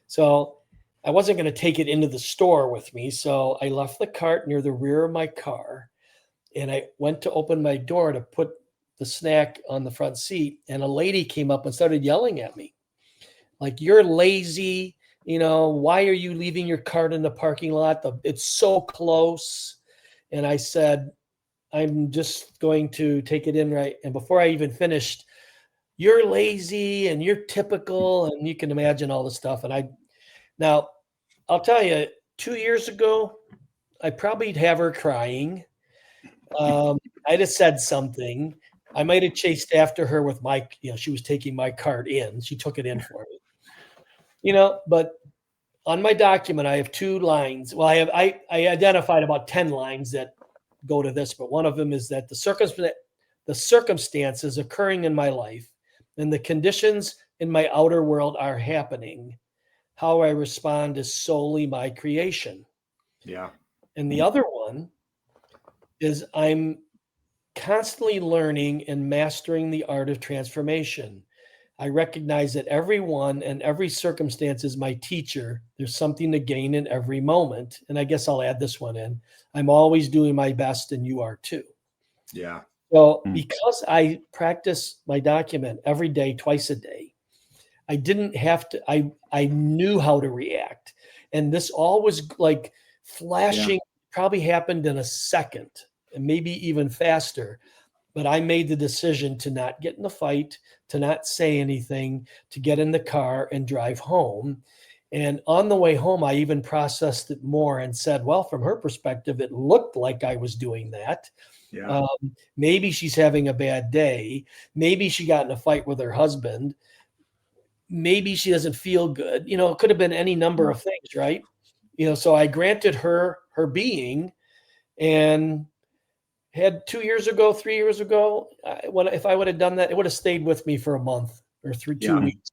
So I wasn't going to take it into the store with me. So I left the cart near the rear of my car and I went to open my door to put the snack on the front seat. And a lady came up and started yelling at me, like, "You're lazy. Why are you leaving your cart in the parking lot? It's so close." And I said, "I'm just going to take it in right." And before I even finished, "You're lazy and you're typical." And you can imagine all the stuff. Now I'll tell you, 2 years ago, I probably'd have her crying. I'd have said something. I might have chased after her with she was taking my cart in. She took it in for me. But on my document, I have 2 lines. Well, I identified about 10 lines that go to this, but one of them is that the circumstances occurring in my life and the conditions in my outer world are happening. How I respond is solely my creation. Yeah. And the other one is I'm constantly learning and mastering the art of transformation. I recognize that everyone and every circumstance is my teacher. There's something to gain in every moment. And I guess I'll add this one in. I'm always doing my best, and you are too. Yeah. So because I practice my document every day, twice a day, I didn't have to, I knew how to react. And this all was like flashing, probably happened in a second and maybe even faster. But I made the decision to not get in the fight, to not say anything, to get in the car and drive home. And on the way home, I even processed it more and said, well, from her perspective, it looked like I was doing that. Yeah. Maybe she's having a bad day. Maybe she got in a fight with her husband. Maybe she doesn't feel good. It could have been any number of things, right? So I granted her being, and had 2 years ago, 3 years ago, if I would have done that, it would have stayed with me for a month or 2 weeks.